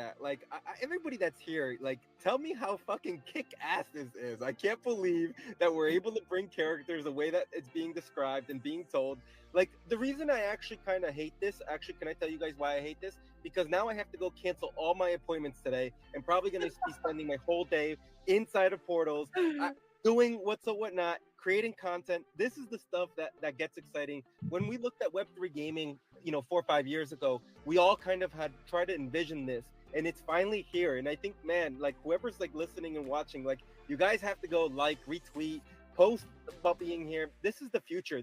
that. Like everybody that's here, like tell me how fucking kick ass this is. I can't believe that we're able to bring characters the way that it's being described and being told. Like the reason I actually kind of hate this, actually, can I tell you guys why I hate this? Because now I have to go cancel all my appointments today. I'm probably going to be spending my whole day inside of portals, doing what's or whatnot, creating content. This is the stuff that gets exciting. When we looked at Web3 gaming, 4 or 5 years ago, we all kind of had tried to envision this, and it's finally here. And I think, man, like whoever's like listening and watching, like you guys have to go like, retweet, post about being here. This is the future.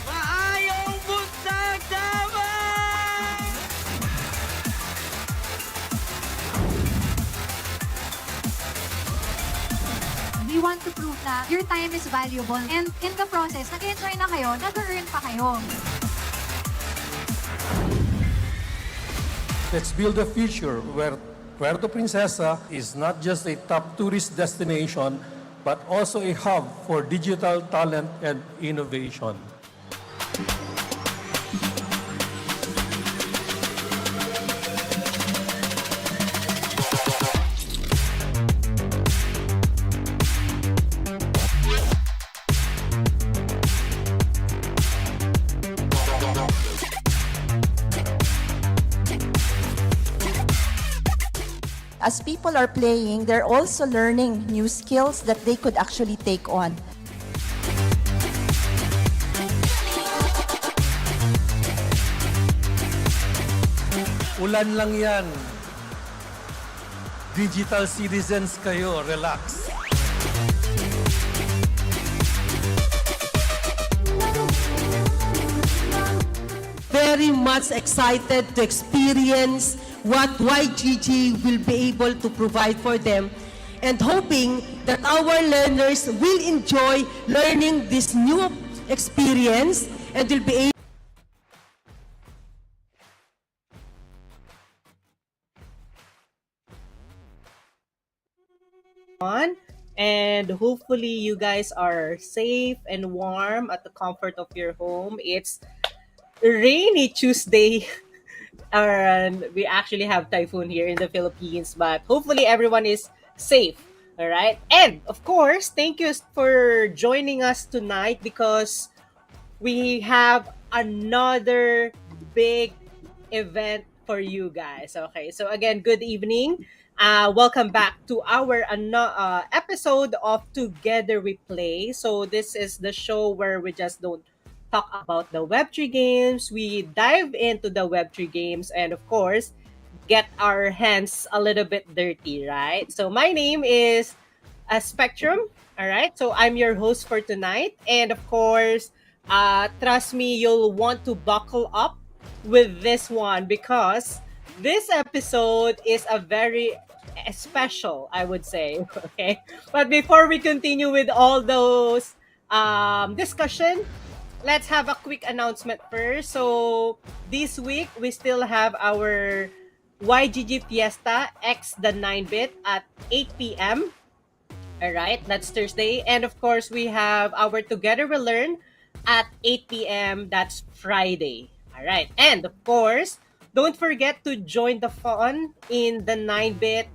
Maayong buntag naman! We want to prove na your time is valuable and in the process, nag-enjoy na kayo, nag-earn pa kayo. Let's build a future where Puerto Princesa is not just a top tourist destination, but also a hub for digital talent and innovation. As people are playing, they're also learning new skills that they could actually take on. Ulan lang yan. Digital citizens kayo, relax. Very much excited to experience what YGG will be able to provide for them and hoping that our learners will enjoy learning this new experience and will be able on, and hopefully you guys are safe and warm at the comfort of your home. It's a rainy Tuesday and we actually have typhoon here in the Philippines, but hopefully everyone is safe. All right. And of course, thank you for joining us tonight because we have another big event for you guys. Okay. So again, good evening. Welcome back to our episode of Together We Play. So this is the show where we just don't talk about the Web3 games. We dive into the Web3 games and of course, get our hands a little bit dirty, right? So my name is Spectrum. All right. So I'm your host for tonight. And of course, trust me, you'll want to buckle up with this one because this episode is a very special, I would say. Okay, but before we continue with all those discussion, let's have a quick announcement first. So this week we still have our YGG Fiesta X the 9-bit at 8 p.m. All right, that's Thursday. And of course, we have our Together We Learn at 8 p.m. That's Friday. All right. And of course, don't forget to join the fun in the 9-bit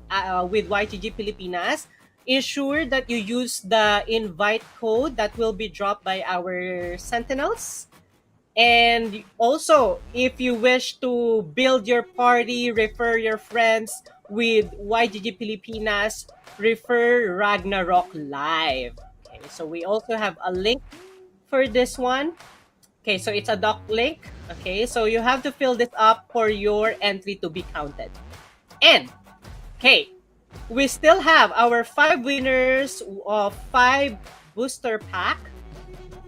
with YGG Pilipinas. Ensure that you use the invite code that will be dropped by our sentinels. And also, if you wish to build your party, refer your friends with YGG Pilipinas, refer Ragnarok Live. Okay, so we also have a link for this one. Okay, so it's a doc link. Okay, so you have to fill this up for your entry to be counted. And, okay, we still have our 5 winners of 5 booster pack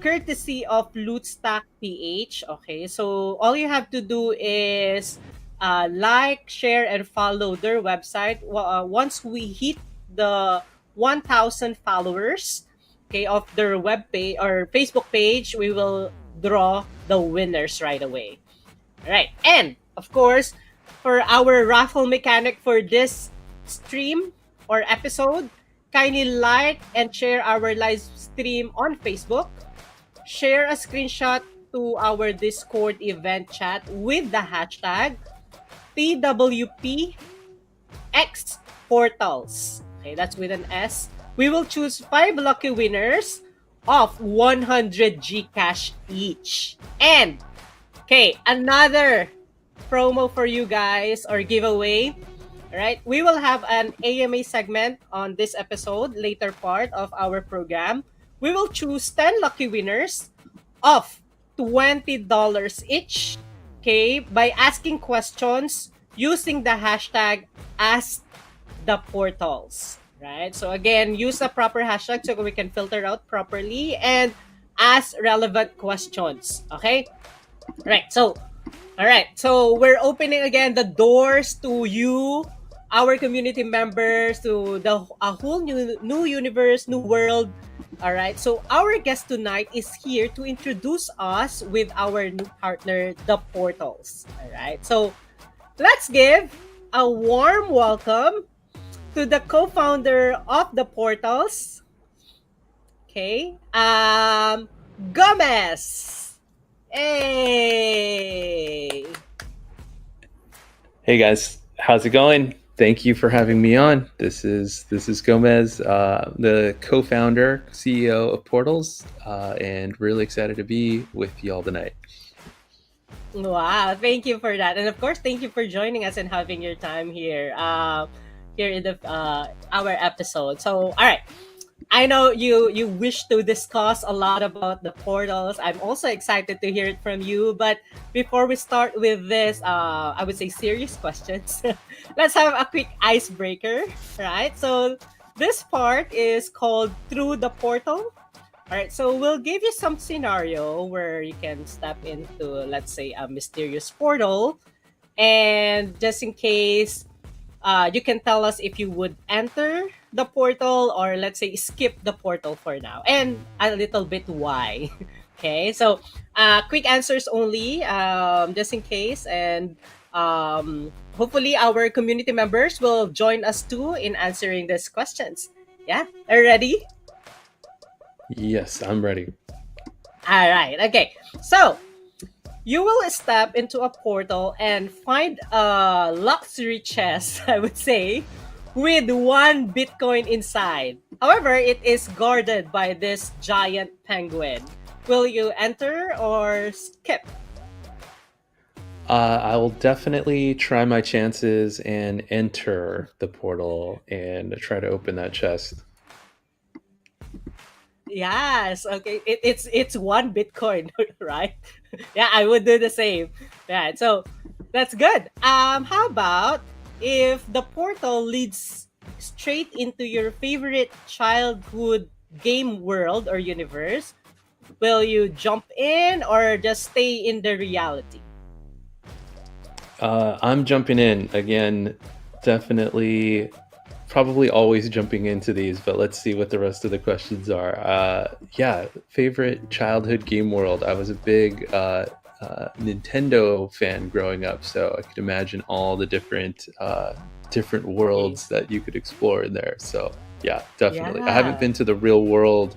courtesy of Lootstack PH. Okay, so all you have to do is like, share, and follow their website. Once we hit the 1,000 followers, okay, of their web page or Facebook page, we will draw the winners right away. All right, and of course, for our raffle mechanic for this stream or episode, kindly like and share our live stream on Facebook. Share a screenshot to our Discord event chat with the hashtag TWPXPortals. Okay, that's with an S. We will choose 5 lucky winners of 100 Gcash each. And, okay, another promo for you guys or giveaway. All right, we will have an AMA segment on this episode, later part of our program. We will choose 10 lucky winners of $20 each, okay, by asking questions using the hashtag AskThePortals, right? So again, use a proper hashtag so we can filter out properly and ask relevant questions, okay? All right, so we're opening again the doors to you, our community members, to a whole new universe, new world. All right, so our guest tonight is here to introduce us with our new partner, the Portals. All right, so let's give a warm welcome to the co-founder of the Portals. Okay, Gomez. Hey. Hey guys, how's it going? Thank you for having me on. This is Gomez, the co-founder, CEO of Portals, and really excited to be with y'all tonight. Wow, thank you for that, and of course, thank you for joining us and having your time here, here in the our episode. So, all right. I know you wish to discuss a lot about the portals. I'm also excited to hear it from you. But before we start with this, I would say serious questions, let's have a quick icebreaker, right? So this part is called Through the Portal. All right, so we'll give you some scenario where you can step into, let's say, a mysterious portal. And just in case, you can tell us if you would enter the portal or let's say skip the portal for now and a little bit why. Okay, so quick answers only, just in case, and hopefully our community members will join us too in answering these questions. Yeah, are you ready? Yes, I'm ready. All right, okay, so you will step into a portal and find a luxury chest, I would say, with 1 Bitcoin inside. However, it is guarded by this giant penguin. Will you enter or skip? I will definitely try my chances and enter the portal and try to open that chest. Yes, okay. It's 1 Bitcoin, right? Yeah, I would do the same. Yeah, so that's good. How about if the portal leads straight into your favorite childhood game world or universe? Will you jump in or just stay in the reality? I'm jumping in again. Definitely, probably always jumping into these, but let's see what the rest of the questions are. Yeah, favorite childhood game world. I was a big Nintendo fan growing up, so I could imagine all the different worlds that you could explore in there. So yeah, definitely. I haven't Yeah. been to the real world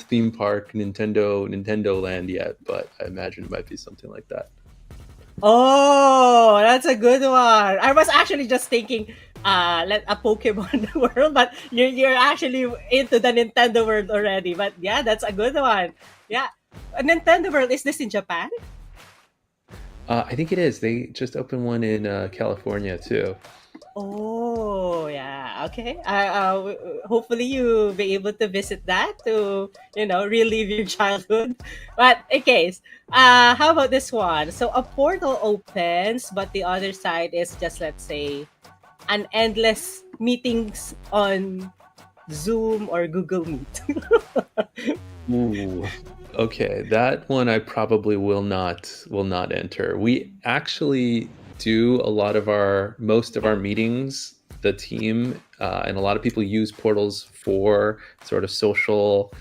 theme park, Nintendo Land yet, but I imagine it might be something like that. Oh, that's a good one. I was actually just thinking, let a Pokemon world, but you're actually into the Nintendo world already. But yeah, that's a good one. Yeah, a Nintendo world, is this in Japan? I think it is. They just opened one in California too. Oh, yeah. Okay. Hopefully you be able to visit that to, relive your childhood. But okay, how about this one? So a portal opens, but the other side is just, let's say, an endless meetings on Zoom or Google Meet. Ooh. Okay, that one I probably will not enter. We actually do a lot of most of our meetings, the team, and a lot of people use portals for sort of social,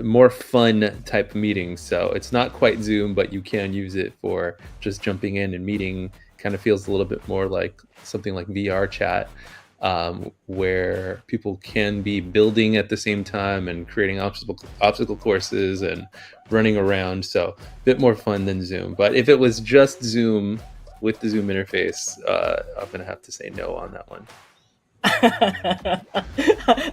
more fun type meetings. So it's not quite Zoom, but you can use it for just jumping in and meeting. Kind of feels a little bit more like something like VR chat, where people can be building at the same time and creating obstacle courses and running around. So a bit more fun than Zoom. But if it was just Zoom with the Zoom interface, I'm gonna have to say no on that one.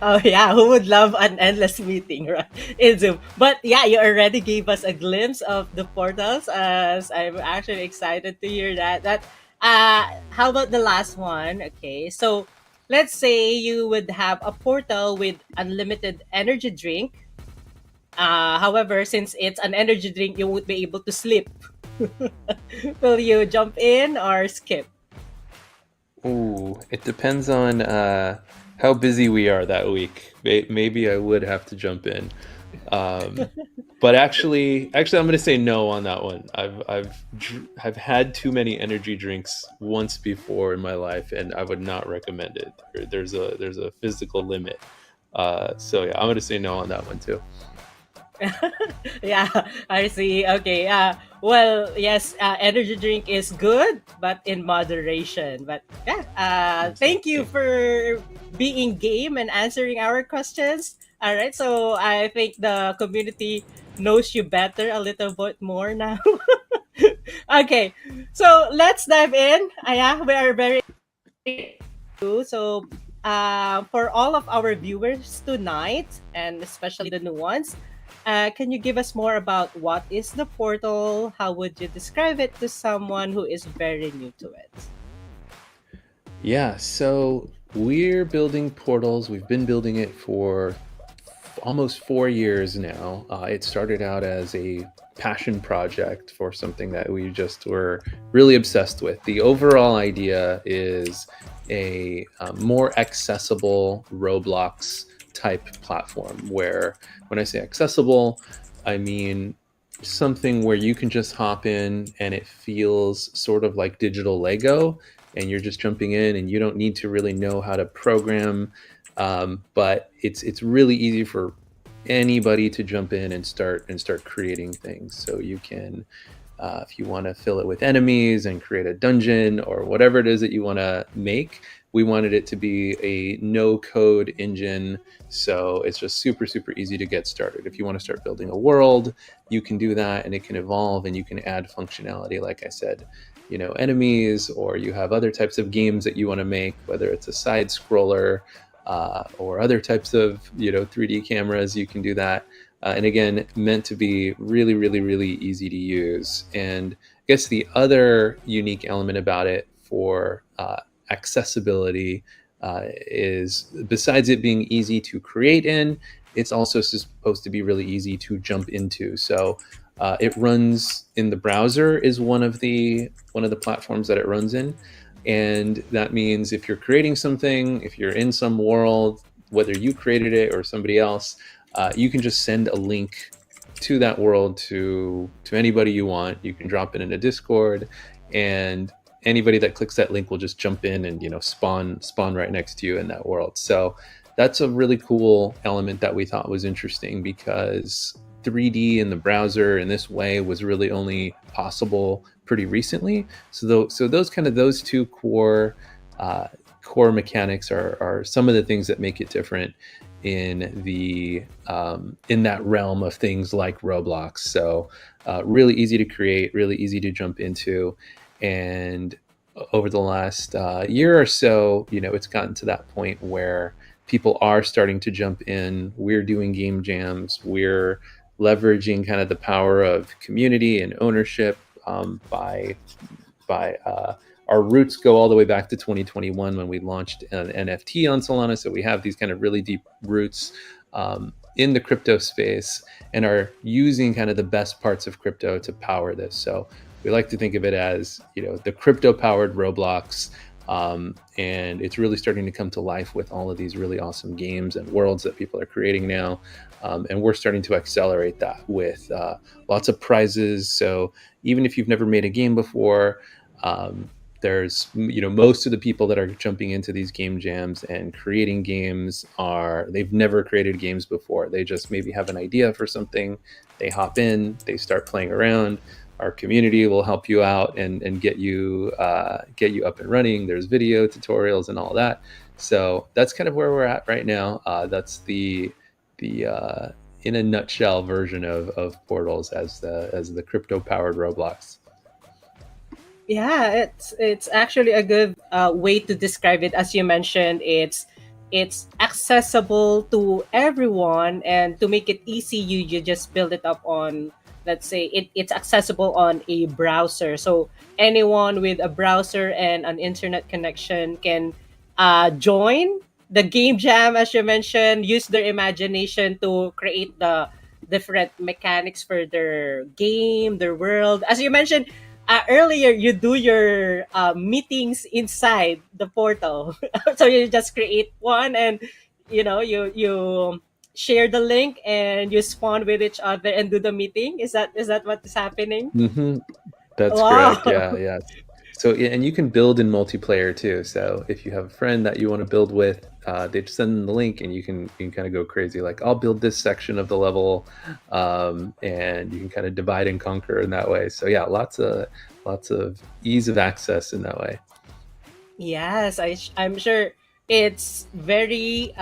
Oh yeah, who would love an endless meeting, right? In Zoom. But yeah, you already gave us a glimpse of the portals, as I'm actually excited to hear that. How about the last one? Okay, so let's say you would have a portal with unlimited energy drink. However, since it's an energy drink, you won't be able to sleep. Will you jump in or skip? Ooh, it depends on how busy we are that week. Maybe I would have to jump in. Um, but actually, I'm going to say no on that one. I've had too many energy drinks once before in my life, and I would not recommend it. There's a physical limit. So yeah, I'm going to say no on that one too. Yeah, I see. Okay. Well, yes, energy drink is good, but in moderation. But yeah, thank you Exactly. for being game and answering our questions. All right. So I think the community knows you better a little bit more now. Okay. So let's dive in. Yeah, we are very so for all of our viewers tonight, and especially the new ones, can you give us more about what is the portal? How would you describe it to someone who is very new to it? Yeah, so we're building portals. We've been building it for almost 4 years now. It started out as a passion project for something that we just were really obsessed with. The overall idea is a more accessible Roblox type platform where, when I say accessible, I mean something where you can just hop in and it feels sort of like digital Lego, and you're just jumping in and you don't need to really know how to program, but it's really easy for anybody to jump in and start creating things. So you can, if you want to fill it with enemies and create a dungeon or whatever it is that you want to make, we wanted it to be a no code engine. So it's just super easy to get started. If you want to start building a world, you can do that, and it can evolve, and you can add functionality, like I said, enemies, or you have other types of games that you want to make, whether it's a side scroller, or other types of 3D cameras. You can do that, and again, meant to be really easy to use. And I guess the other unique element about it for accessibility is, besides it being easy to create in, it's also supposed to be really easy to jump into. So it runs in the browser, is one of the platforms that it runs in. And that means if you're creating something, if you're in some world, whether you created it or somebody else, you can just send a link to that world to anybody you want. You can drop it in a Discord, and anybody that clicks that link will just jump in and spawn right next to you in that world. So that's a really cool element that we thought was interesting, because 3D in the browser in this way was really only possible pretty recently. So those two core mechanics are some of the things that make it different in that realm of things like Roblox. So really easy to create, really easy to jump into, and over the last year or so, it's gotten to that point where people are starting to jump in. We're doing game jams. We're leveraging kind of the power of community and ownership by our roots go all the way back to 2021 when we launched an NFT on Solana. So we have these kind of really deep roots in the crypto space, and are using kind of the best parts of crypto to power this. So we like to think of it as, the crypto powered Roblox. And it's really starting to come to life with all of these really awesome games and worlds that people are creating now. And we're starting to accelerate that with lots of prizes. So even if you've never made a game before, there's, most of the people that are jumping into these game jams and creating games they've never created games before. They just maybe have an idea for something. They hop in, they start playing around. Our community will help you out and get you up and running. There's video tutorials and all that. So that's kind of where we're at right now. That's the in a nutshell version of Portals as the crypto powered Roblox. Yeah, it's actually a good way to describe it. As you mentioned, it's accessible to everyone, and to make it easy, you just build it up on, let's say it's accessible on a browser. So anyone with a browser and an internet connection can join the game jam, as you mentioned, use their imagination to create the different mechanics for their game, their world. As you mentioned earlier, you do your meetings inside the portal. So you just create one, and you share the link, and you spawn with each other and do the meeting. Is that what is happening? Mm-hmm. That's correct. Wow. Yeah. So, and you can build in multiplayer too. So if you have a friend that you want to build with, they just send them the link, and you can kind of go crazy. Like, I'll build this section of the level, and you can kind of divide and conquer in that way. So yeah, lots of ease of access in that way. Yes, I'm sure it's very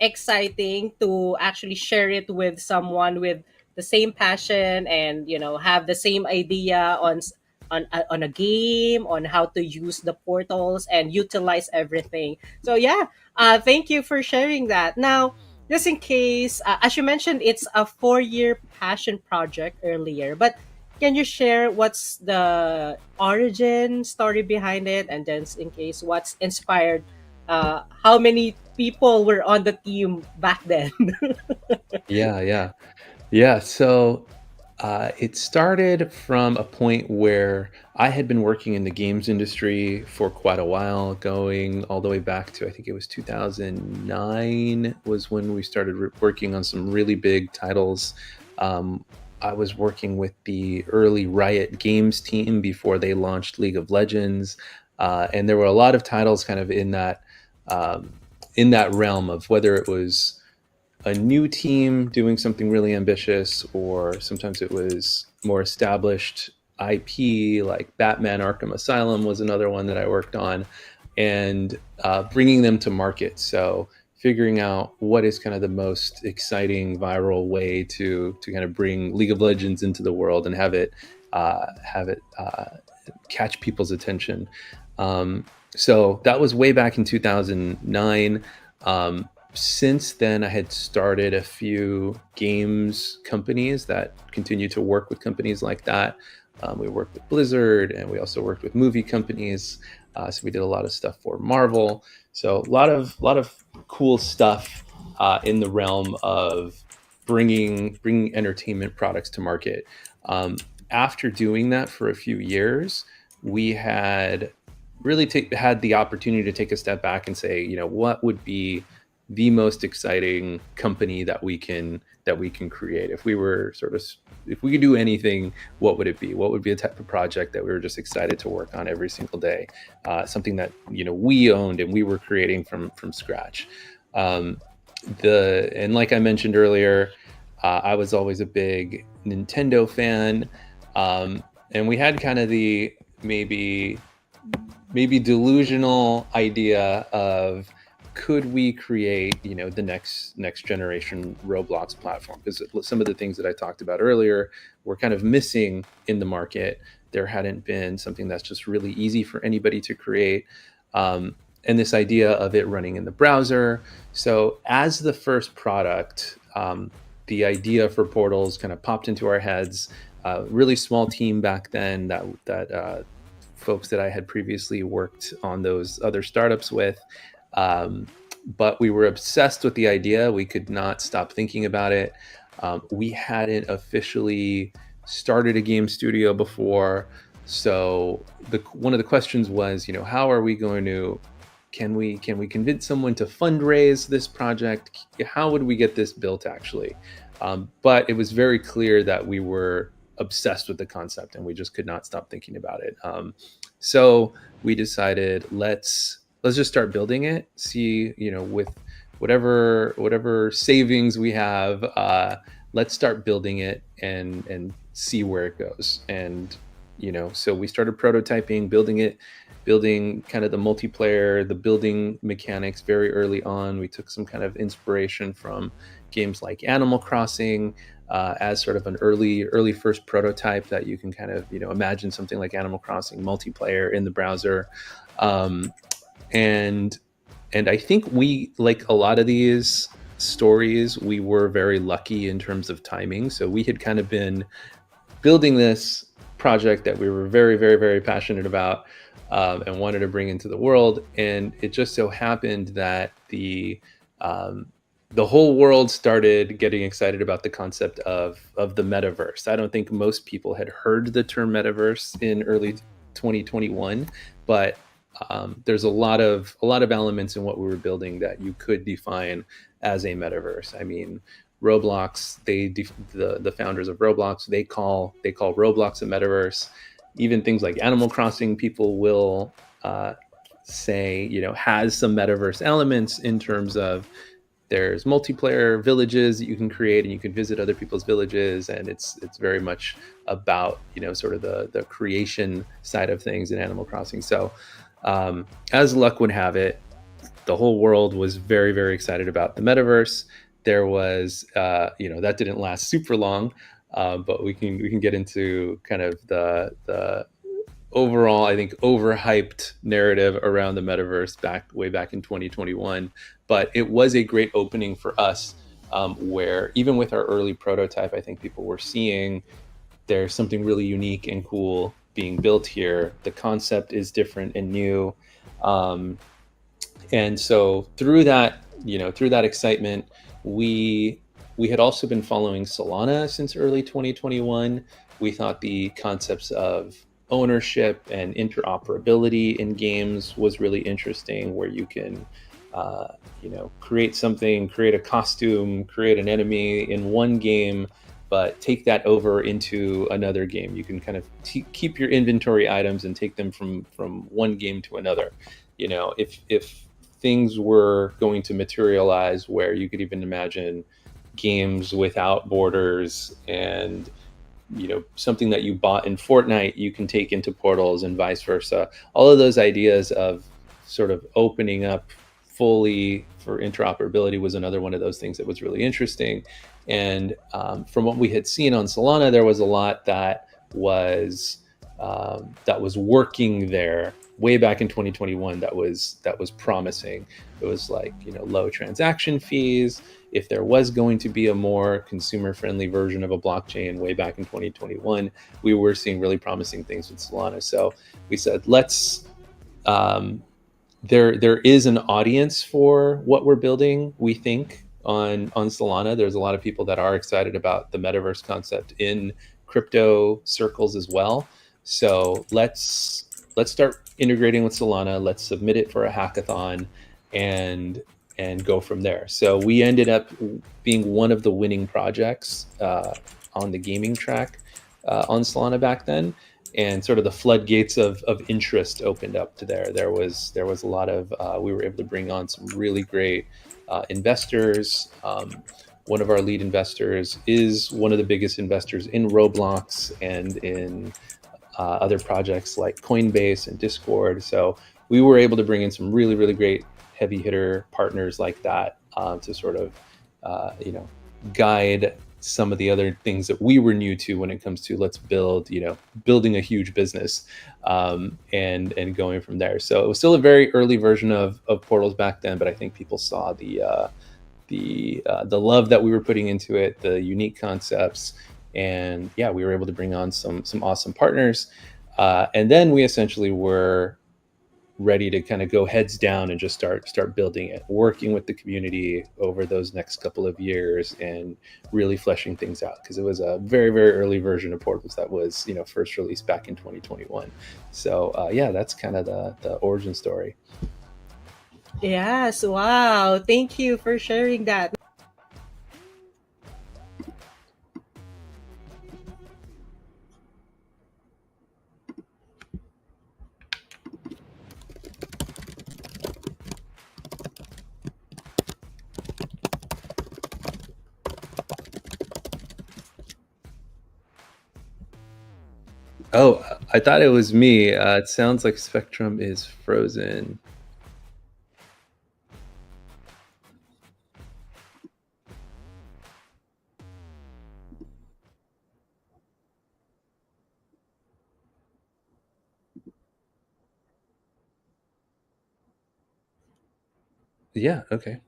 exciting to actually share it with someone with the same passion, and have the same idea on a game, on how to use the portals and utilize everything. So yeah, thank you for sharing that. Now, just in case, as you mentioned, it's a 4-year passion project earlier, but can you share what's the origin story behind it, and then in case what's inspired? How many people were on the team back then? Yeah. So it started from a point where I had been working in the games industry for quite a while, going all the way back to, I think it was 2009 was when we started working on some really big titles. I was working with the early Riot Games team before they launched League of Legends, and there were a lot of titles kind of in that realm of whether it was a new team doing something really ambitious, or sometimes it was more established IP, like Batman Arkham Asylum was another one that I worked on, and bringing them to market. So figuring out what is kind of the most exciting viral way to kind of bring League of Legends into the world and have it catch people's attention. So that was way back in 2009. Since then, I had started a few games companies that continue to work with companies like that. We worked with Blizzard, and we also worked with movie companies. So we did a lot of stuff for Marvel. So a lot of cool stuff in the realm of bringing entertainment products to market. After doing that for a few years, we had really had the opportunity to take a step back and say, what would be the most exciting company that we can that we can create? If we were if we could do anything, what would it be? What would be a type of project that we were just excited to work on every single day? Something that, we owned and we were creating from scratch. And like I mentioned earlier, I was always a big Nintendo fan. And we had kind of the maybe delusional idea of, could we create the next generation Roblox platform? Because some of the things that I talked about earlier were kind of missing in the market. There hadn't been something that's just really easy for anybody to create, and this idea of it running in the browser. So as the first product, the idea for Portals kind of popped into our heads. Really small team back then that folks that I had previously worked on those other startups with. But we were obsessed with the idea. We could not stop thinking about it. We hadn't officially started a game studio before. So one of the questions was, how are we going to, can we convince someone to fundraise this project? How would we get this built actually? But it was very clear that we were obsessed with the concept and we just could not stop thinking about it. So we decided, let's just start building it, see, with whatever savings we have, let's start building it and see where it goes. And, so we started prototyping, building kind of the multiplayer, the building mechanics very early on. We took some kind of inspiration from games like Animal Crossing, as sort of an early first prototype that you can kind of, imagine something like Animal Crossing multiplayer in the browser. And I think we, like a lot of these stories, we were very lucky in terms of timing. So we had kind of been building this project that we were very, very, very passionate about, and wanted to bring into the world. And it just so happened that the whole world started getting excited about the concept of the metaverse. I don't think most people had heard the term metaverse in early 2021, but there's a lot of elements in what we were building that you could define as a metaverse. I mean, Roblox, the founders of Roblox, they call Roblox a metaverse. Even things like Animal Crossing, people will say, has some metaverse elements in terms of, there's multiplayer villages that you can create and you can visit other people's villages. And it's very much about, sort of the creation side of things in Animal Crossing. So as luck would have it, the whole world was very, very excited about the metaverse. There was, that didn't last super long, but we can get into kind of the overall, I think, overhyped narrative around the metaverse way back in 2021. But it was a great opening for us, where even with our early prototype, I think people were seeing there's something really unique and cool being built here. The concept is different and new. And so through that excitement, we had also been following Solana since early 2021. We thought the concepts of ownership and interoperability in games was really interesting, where you can, create something, create a costume, create an enemy in one game, but take that over into another game. You can kind of keep your inventory items and take them from one game to another. If things were going to materialize where you could even imagine games without borders, and something that you bought in Fortnite you can take into Portals and vice versa. All of those ideas of sort of opening up fully for interoperability was another one of those things that was really interesting. And from what we had seen on Solana, there was a lot that was working there way back in 2021 that was promising. It was like, low transaction fees. If there was going to be a more consumer-friendly version of a blockchain way back in 2021, we were seeing really promising things with Solana. So we said, there is an audience for what we're building, we think, on Solana. There's a lot of people that are excited about the metaverse concept in crypto circles as well. So let's start integrating with Solana. Let's submit it for a hackathon, and and go from there. So we ended up being one of the winning projects on the gaming track on Solana back then, and sort of the floodgates of interest opened up to there. There was a lot of we were able to bring on some really great investors. One of our lead investors is one of the biggest investors in Roblox and in other projects like Coinbase and Discord. So we were able to bring in some really, really great heavy hitter partners like that to sort of, guide some of the other things that we were new to when it comes to let's build, building a huge business and going from there. So it was still a very early version of Portals back then, but I think people saw the love that we were putting into it, the unique concepts, and yeah, we were able to bring on some awesome partners, and then we essentially were ready to kind of go heads down and just start building it, working with the community over those next couple of years and really fleshing things out, because it was a very, very early version of Portals that was first released back in 2021. So yeah, that's kind of the origin story. Yes, wow. Thank you for sharing that. Oh, I thought it was me. It sounds like Spectrum is frozen. Yeah, okay.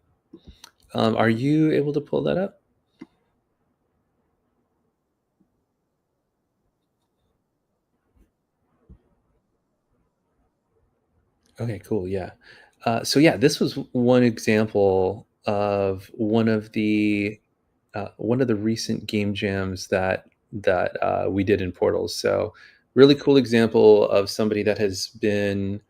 Are you able to pull that up? Okay, cool. Yeah. So yeah, this was one example of one of the recent game jams that we did in Portals. So really cool example of somebody that has been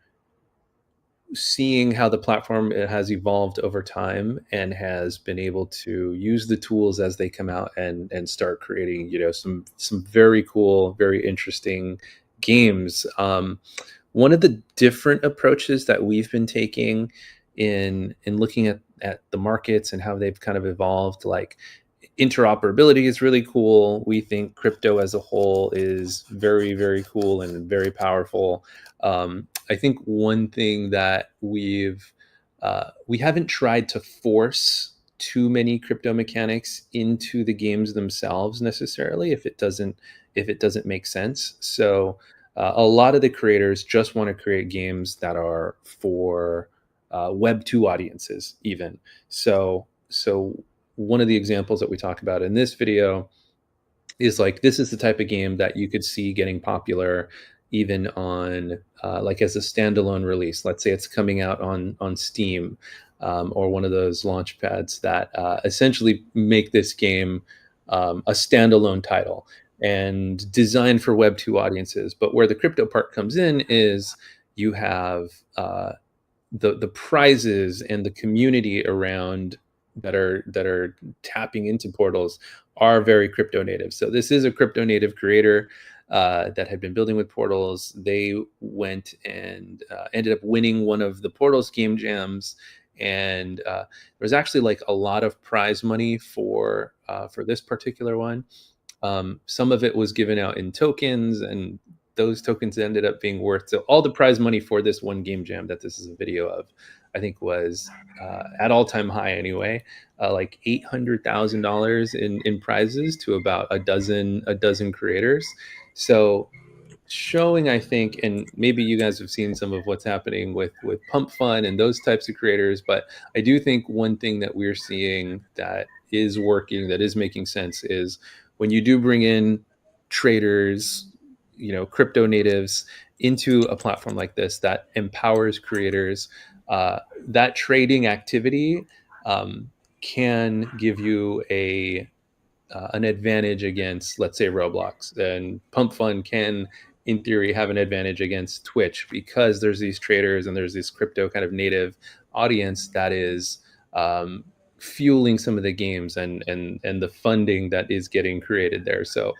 seeing how the platform has evolved over time and has been able to use the tools as they come out and start creating some very cool, very interesting games. One of the different approaches that we've been taking in looking at the markets and how they've kind of evolved, like interoperability is really cool. We think crypto as a whole is very, very cool and very powerful. I think one thing that we haven't tried to force too many crypto mechanics into the games themselves necessarily if it doesn't make sense. So a lot of the creators just want to create games that are for Web 2 audiences even. So one of the examples that we talk about in this video is like, this is the type of game that you could see getting popular even on like as a standalone release. Let's say it's coming out on Steam or one of those launch pads that essentially make this game a standalone title and designed for Web 2 audiences. But where the crypto part comes in is you have the prizes and the community around that are tapping into Portals are very crypto native. So this is a crypto native creator that had been building with Portals. They went and ended up winning one of the Portals game jams, and there was actually like a lot of prize money for this particular one. Some of it was given out in tokens, and those tokens ended up being worth, so all the prize money for this one game jam that this is a video of, I think was at all-time high anyway, like $800,000 in prizes to about a dozen creators. So showing, I think, and maybe you guys have seen some of what's happening with Pump Fun and those types of creators, but I do think one thing that we're seeing that is working, that is making sense, is when you do bring in traders, crypto natives into a platform like this that empowers creators, that trading activity can give you an advantage against, let's say, Roblox. And Pump Fun can, in theory, have an advantage against Twitch because there's these traders and there's this crypto kind of native audience that is fueling some of the games and the funding that is getting created there. So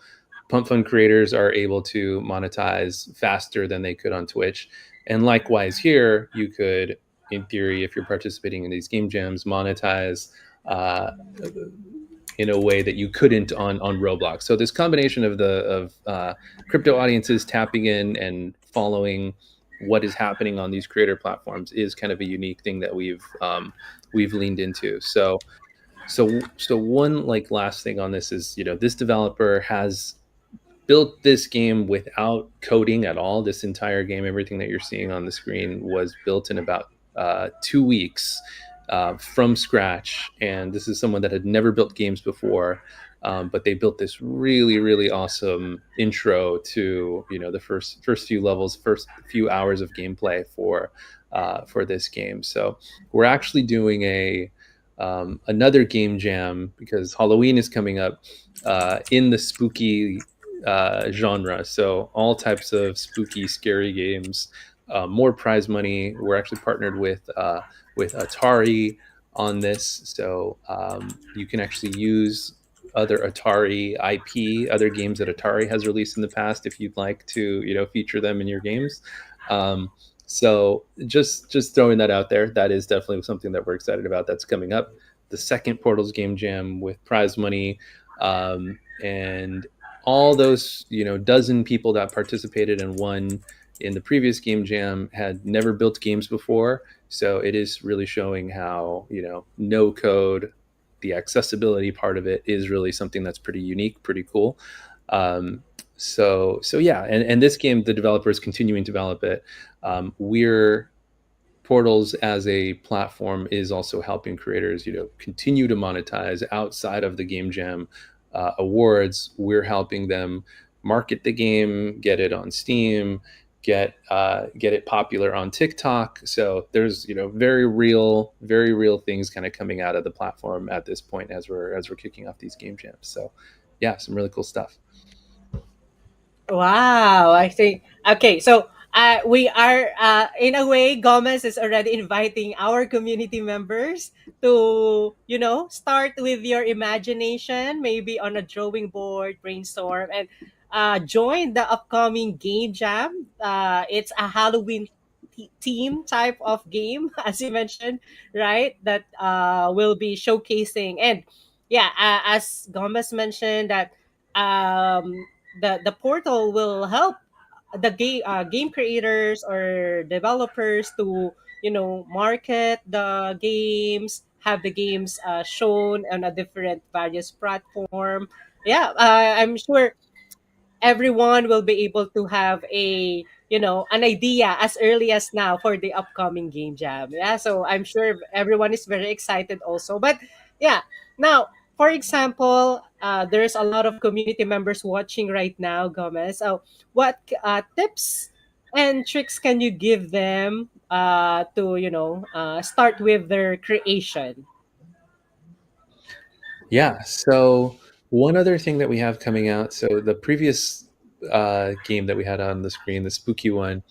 Pump Fund creators are able to monetize faster than they could on Twitch. And likewise here, you could, in theory, if you're participating in these game jams, monetize in a way that you couldn't on Roblox. So this combination of crypto audiences tapping in and following what is happening on these creator platforms is kind of a unique thing that we've leaned into. So one like last thing on this is, this developer has built this game without coding at all. This entire game, everything that you're seeing on the screen, was built in about 2 weeks from scratch. And this is someone that had never built games before, but they built this really, really awesome intro to the first few levels, first few hours of gameplay for this game. So we're actually doing another game jam because Halloween is coming up in the spooky genre. So all types of spooky, scary games, more prize money. We're actually partnered with Atari on this, so you can actually use other Atari IP, other games that Atari has released in the past, if you'd like to, feature them in your games. So just throwing that out there, that is definitely something that we're excited about. That's coming up. The second Portals game jam with prize money, and all those dozen people that participated and won in the previous game jam had never built games before. So it is really showing how no code, the accessibility part of it, is really something that's pretty unique, pretty cool. So yeah, and this game, the developer is continuing to develop it. Portals as a platform is also helping creators, continue to monetize outside of the Game Jam awards. We're helping them market the game, get it on Steam, get it popular on TikTok. So there's very real things kind of coming out of the platform at this point as we're kicking off these game jams. So yeah, some really cool stuff. Wow, I think okay. So we are in a way, Gomez is already inviting our community members to start with your imagination, maybe on a drawing board, brainstorm, and join the upcoming game jam. It's a Halloween theme type of game, as you mentioned, right? That will be showcasing, and yeah, as Gomez mentioned that. The portal will help the game creators or developers to market the games, have the games shown on a different various platform. Yeah, I'm sure everyone will be able to have an idea as early as now for the upcoming game jam. Yeah, so I'm sure everyone is very excited also. But yeah, now for example, there's a lot of community members watching right now, Gomez. So what tips and tricks can you give them to start with their creation? Yeah. So one other thing that we have coming out. So the previous game that we had on the screen, the spooky one,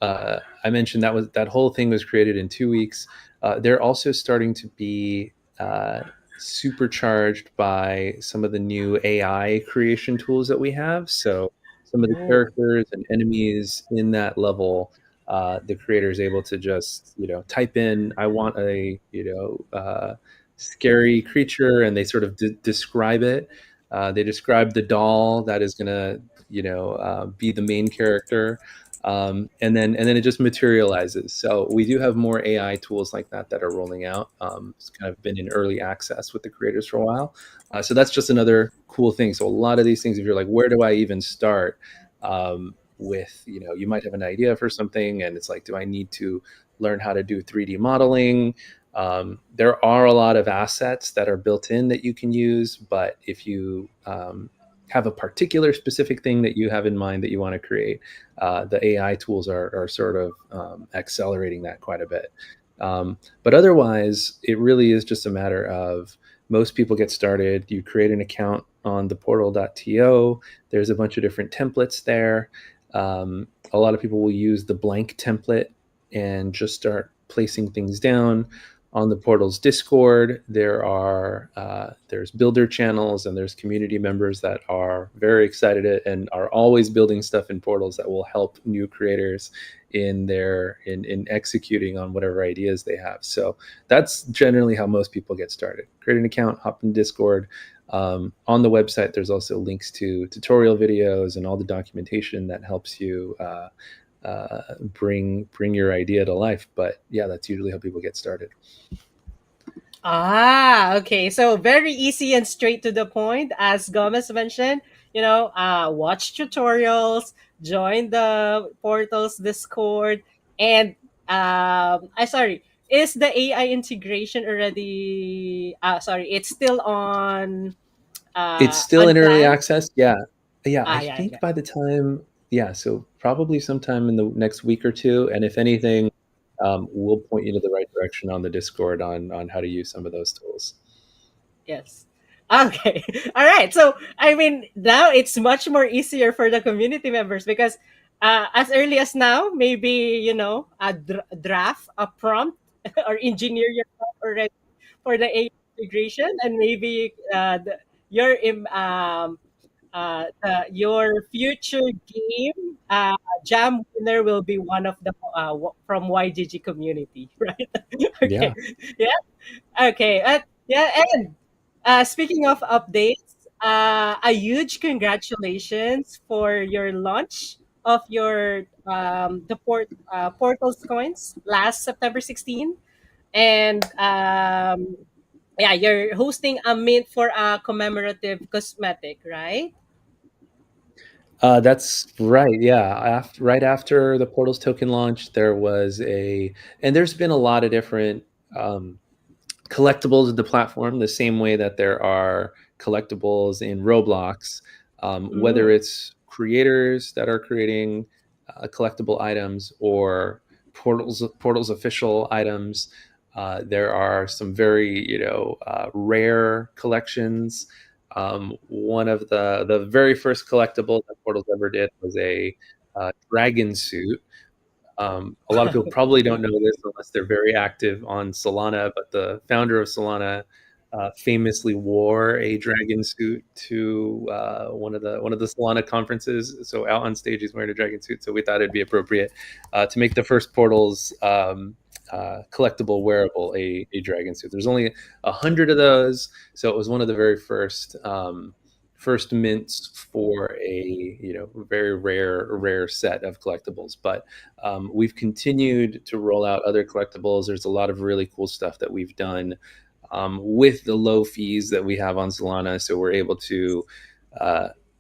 I mentioned that whole thing was created in 2 weeks. They're also starting to be supercharged by some of the new AI creation tools that we have. So some of the Oh. characters and enemies in that level, the creator is able to just type in, I want a scary creature, and they sort of describe it. They describe the doll that is going to be the main character, and then it just materializes. So we do have more AI tools like that are rolling out. It's kind of been in early access with the creators for a while. So that's just another cool thing. So a lot of these things, if you're like, where do I even start? With you might have an idea for something, and it's like, do I need to learn how to do 3D modeling? There are a lot of assets that are built in that you can use, but if you have a particular specific thing that you have in mind that you want to create, the AI tools are sort of accelerating that quite a bit. But otherwise, it really is just a matter of, most people get started. You create an account on the portal.to. There's a bunch of different templates there. A lot of people will use the blank template and just start placing things down. on the portal's Discord. There's builder channels, and there's community members that are very excited and are always building stuff in portals that will help new creators in executing on whatever ideas they have. So that's generally how most people get started. Create an account, hop in Discord. On the website, there's also links to tutorial videos and all the documentation that helps you bring your idea to life. But yeah, that's usually how people get started. Okay. So very easy and straight to the point. As Gomez mentioned, watch tutorials, join the portal's Discord, and I sorry, is the AI integration already? Sorry, it's still It's still on in early plan. access. Yeah. Yeah. I Yeah, think yeah. by the time, yeah, so probably sometime in the next week or two. And if anything, we'll point you to the right direction on the Discord on how to use some of those tools. Yes. Okay. All right. So, I mean, now it's much more easier for the community members because as early as now, maybe, a draft, a prompt, or engineer your prompt already for the AI integration, and maybe your future game jam winner will be one of the from YGG community, right? Okay. Yeah. Yeah. Okay. Yeah. And speaking of updates, a huge congratulations for your launch of your Portals coins last September 16. And yeah, you're hosting a mint for a commemorative cosmetic, right? That's right. Yeah. Right after the Portals token launch, and there's been a lot of different um, collectibles of the platform, the same way that there are collectibles in Roblox, whether Mm. it's creators that are creating collectible items or Portals official items. There are some very rare collections. One of the very first collectible that Portals ever did was a dragon suit. A lot of people probably don't know this unless they're very active on Solana, but the founder of Solana famously wore a dragon suit to one of the Solana conferences. So out on stage, he's wearing a dragon suit. So we thought it'd be appropriate to make the first Portals collectible wearable a dragon suit. There's only 100 of those, so it was one of the very first mints for a very rare set of collectibles. But we've continued to roll out other collectibles. There's a lot of really cool stuff that we've done with the low fees that we have on Solana. So we're able to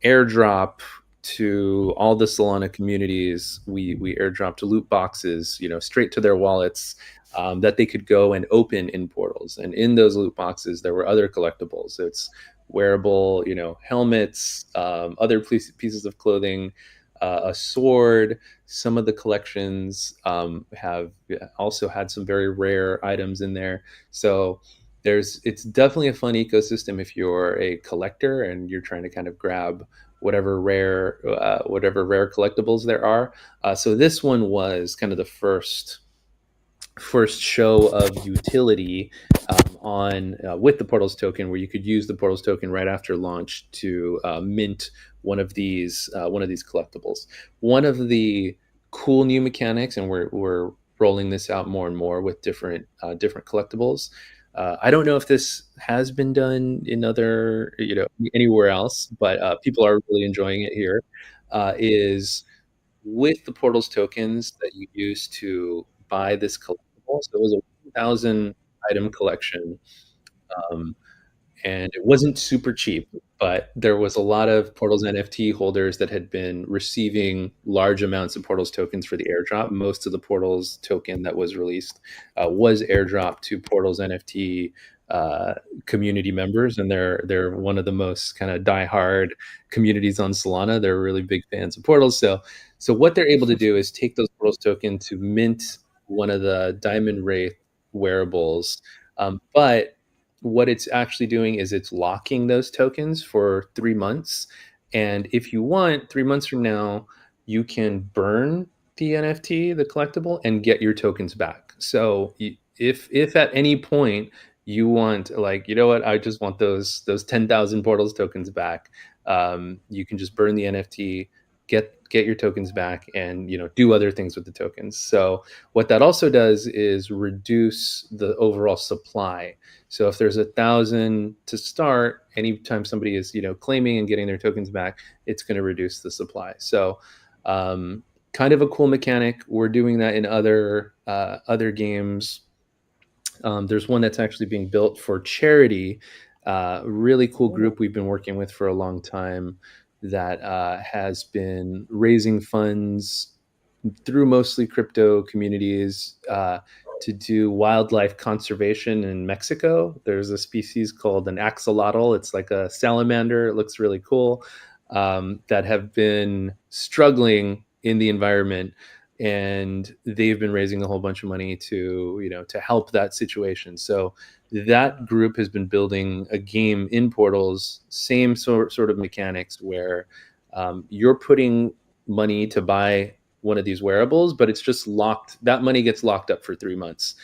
airdrop to all the Solana communities. We airdrop to loot boxes, straight to their wallets that they could go and open in portals. And in those loot boxes, there were other collectibles. It's wearable, helmets, other pieces of clothing, a sword. Some of the collections have also had some very rare items in there. So it's definitely a fun ecosystem if you're a collector and you're trying to kind of grab whatever rare collectibles there are. So this one was kind of the first show of utility on with the Portals token, where you could use the Portals token right after launch to mint one of these collectibles. One of the cool new mechanics, and we're rolling this out more and more with different collectibles. I don't know if this has been done in anywhere else, but people are really enjoying it here. Is with the Portals tokens that you use to buy this collectible. So it was a 1,000 item collection. Um, and it wasn't super cheap, but there was a lot of Portals NFT holders that had been receiving large amounts of Portals tokens for the airdrop. Most of the Portals token that was released was airdropped to Portals NFT community members, and they're one of the most kind of diehard communities on Solana. They're really big fans of Portals. So what they're able to do is take those Portals token to mint one of the Diamond Wraith wearables, but what it's actually doing is it's locking those tokens for 3 months. And if you want, 3 months from now, you can burn the NFT, the collectible, and get your tokens back. So if at any point you want, like, you know what, I just want those 10,000 portals tokens back, you can just burn the NFT, get your tokens back, and do other things with the tokens. So what that also does is reduce the overall supply. So if there's 1,000 to start, anytime somebody is claiming and getting their tokens back, it's going to reduce the supply. So kind of a cool mechanic. We're doing that in other games. There's one that's actually being built for charity. Really cool group we've been working with for a long time that has been raising funds through mostly crypto communities to do wildlife conservation in Mexico. There's a species called an axolotl. It's like a salamander. It looks really cool. That have been struggling in the environment, and they've been raising a whole bunch of money to help that situation. So that group has been building a game in Portals, same sort of mechanics where you're putting money to buy one of these wearables, but it's just locked. That money gets locked up for 3 months.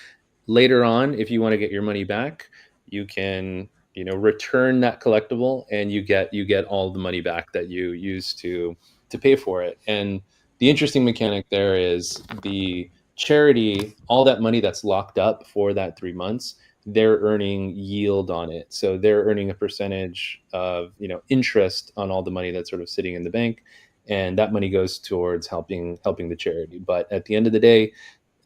Later on, if you want to get your money back, you can return that collectible, and you get all the money back that you used to pay for it. And the interesting mechanic there is the charity, all that money that's locked up for that 3 months, they're earning yield on it. So they're earning a percentage of interest on all the money that's sort of sitting in the bank, and that money goes towards helping the charity. But at the end of the day,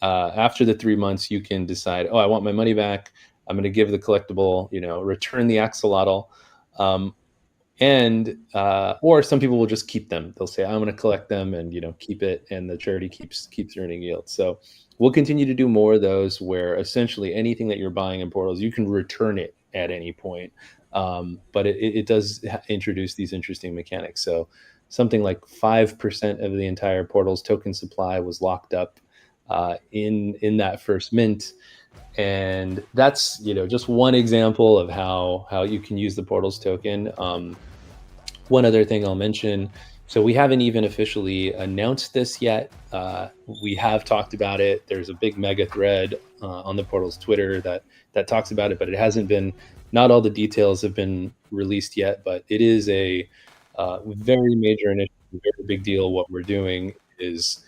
after the 3 months, you can decide, oh, I want my money back. I'm going to give the collectible, return the axolotl, and or some people will just keep them. They'll say, I'm going to collect them and keep it, and the charity keeps earning yield. So we'll continue to do more of those, where essentially anything that you're buying in Portals, you can return it at any point. But it does introduce these interesting mechanics. So something like 5% of the entire Portals token supply was locked up in that first mint. And that's just one example of how you can use the Portals token. One other thing I'll mention, so we haven't even officially announced this yet. We have talked about it. There's a big mega thread on the Portals Twitter that talks about it, but it hasn't been, not all the details have been released yet, but it is a very major initiative, very big deal. What we're doing is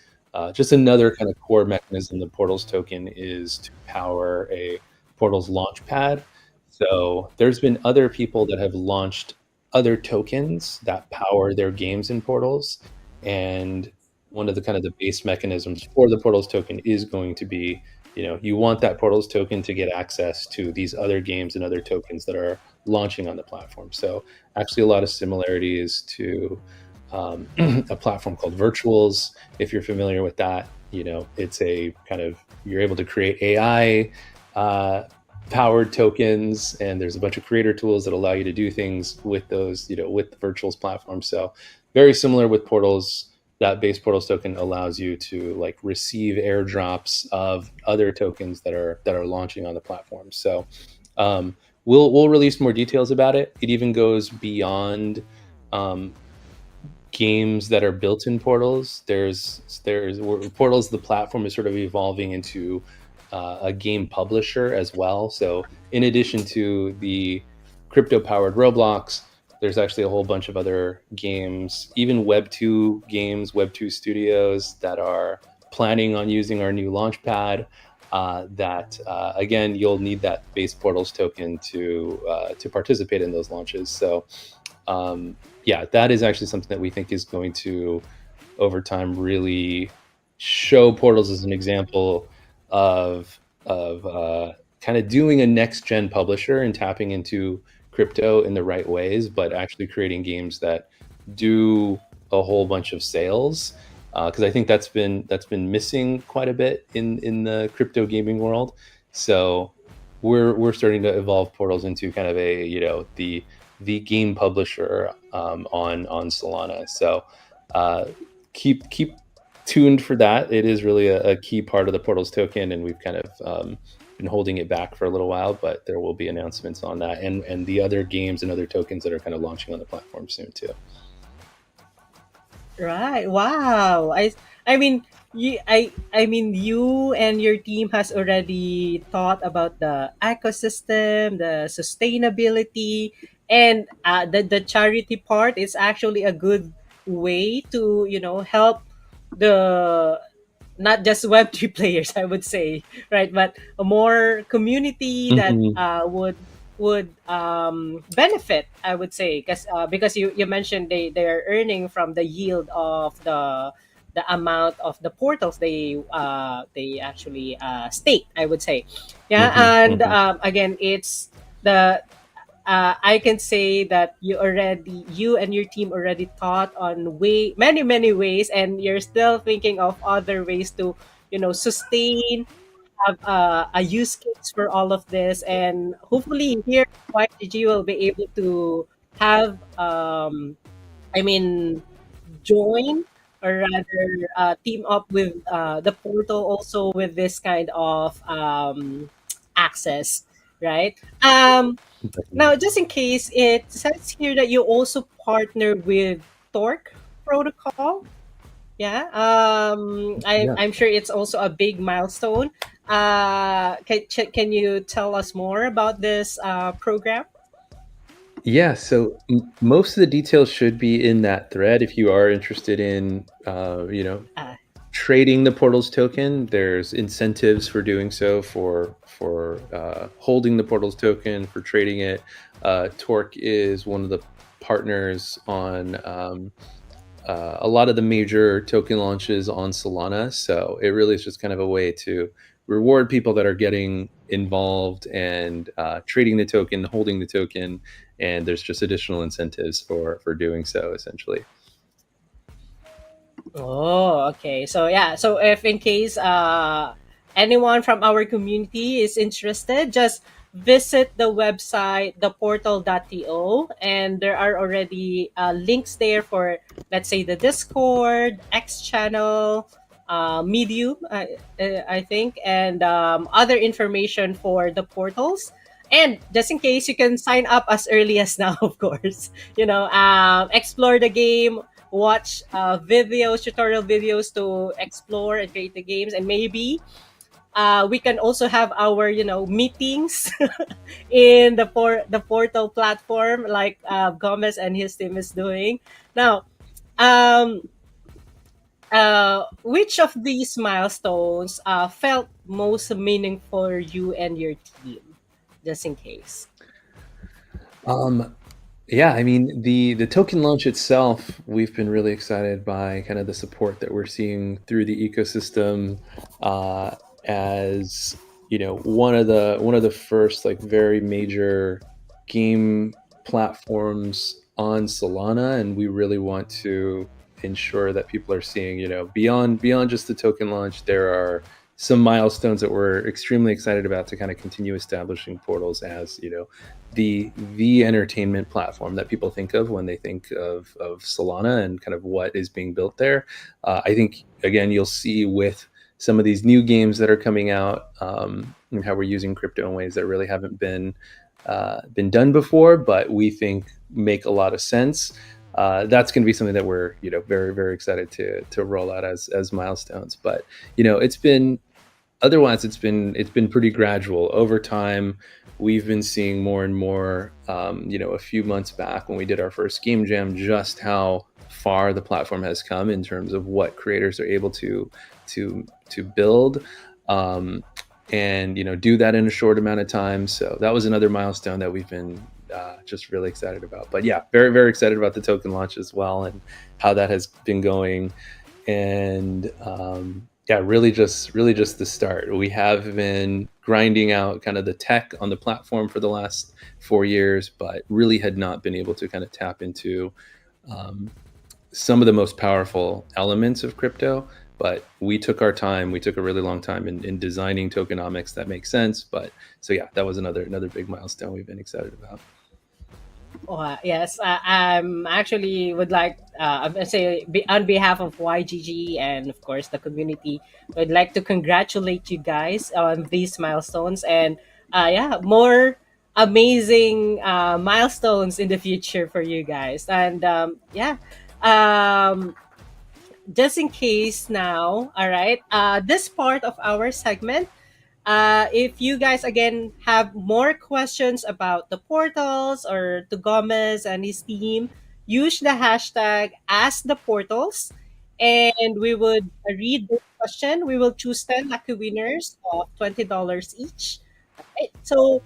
just another kind of core mechanism. The Portals token is to power a Portals launchpad. So there's been other people that have launched other tokens that power their games in Portals, and one of the kind of the base mechanisms for the Portals token is going to be, you want that Portals token to get access to these other games and other tokens that are launching on the platform. So actually a lot of similarities to a platform called Virtuals. If you're familiar with that, it's a kind of, you're able to create AI powered tokens, and there's a bunch of creator tools that allow you to do things with those, with the Virtuals platform. So very similar with Portals. That base Portals token allows you to like receive airdrops of other tokens that are launching on the platform. So we'll release more details about it. It even goes beyond games that are built in Portals. There's Portals, the platform is sort of evolving into a game publisher as well. So in addition to the crypto powered Roblox, there's actually a whole bunch of other games, even Web 2 games, Web 2 studios that are planning on using our new launchpad. Again, you'll need that base Portals token to participate in those launches. So yeah, that is actually something that we think is going to, over time, really show Portals as an example of kind of doing a next gen publisher and tapping into crypto in the right ways, but actually creating games that do a whole bunch of sales. Because I think that's been missing quite a bit in the crypto gaming world. So we're starting to evolve Portals into kind of a the game publisher on Solana. So keep tuned for that. It is really a key part of the Portals token, and we've kind of been holding it back for a little while, but there will be announcements on that and the other games and other tokens that are kind of launching on the platform soon too. Right. Wow. I mean, I mean, you and your team has already thought about the ecosystem, the sustainability, and the charity part is actually a good way to help the not just Web3 players, I would say, right? But a more community that Mhm. would benefit, I would say, because you mentioned they are earning from the yield of the amount of the portals they actually stake, I would say. Yeah, Mhm. and Mhm. again, it's the I can say that you and your team already thought on many ways, and you're still thinking of other ways to sustain, have a use case for all of this, and hopefully here YGG will be able to have I mean join, or rather team up with the portal also with this kind of access, right? Now, just in case, it says here that you also partner with Torque Protocol. Yeah. Yeah. I'm sure it's also a big milestone. Can you tell us more about this program? Yeah, so most of the details should be in that thread if you are interested in, Uh, trading the Portals token. There's incentives for doing so, for holding the Portals token, for trading it. Torque is one of the partners on a lot of the major token launches on Solana. So it really is just kind of a way to reward people that are getting involved and trading the token, holding the token, and there's just additional incentives for doing so, essentially. Oh, okay. So yeah, so if in case anyone from our community is interested, just visit the website theportal.to, and there are already links there for, let's say, the Discord, X channel, Medium, I think, and other information for the portals. And just in case, you can sign up as early as now, of course. Explore the game, watch tutorial videos to explore and create the games, and maybe we can also have our meetings in the portal platform, like Gomez and his team is doing now. Um, which of these milestones felt most meaningful for you and your team? Just in case. Um, yeah, I mean the token launch itself, we've been really excited by kind of the support that we're seeing through the ecosystem, uh, as one of the first like very major game platforms on Solana, and we really want to ensure that people are seeing, beyond just the token launch, there are some milestones that we're extremely excited about to kind of continue establishing portals as the entertainment platform that people think of when they think of Solana and kind of what is being built there. I think again you'll see with some of these new games that are coming out, and how we're using crypto in ways that really haven't been done before, but we think make a lot of sense. That's going to be something that we're very very excited to roll out as milestones. But it's been otherwise it's been pretty gradual over time. We've been seeing more and more, a few months back when we did our first game jam, just how far the platform has come in terms of what creators are able to build, um, and do that in a short amount of time. So that was another milestone that we've been just really excited about. But yeah, very very excited about the token launch as well and how that has been going. And yeah, really just the start. We have been grinding out kind of the tech on the platform for the last 4 years, but really had not been able to kind of tap into um, some of the most powerful elements of crypto. But we took our time. We took a really long time in designing tokenomics that makes sense. But so yeah, that was another big milestone we've been excited about. Yes, I'm actually would like I'm gonna say on behalf of YGG and of course the community, would like to congratulate you guys on these milestones, and yeah, more amazing milestones in the future for you guys. And yeah, um, just in case now, all right, this part of our segment, if you guys again have more questions about the portals or to Gomez and his team, use the hashtag Ask the Portals, and we would read this question. We will choose 10 lucky winners of $20 each. Right? So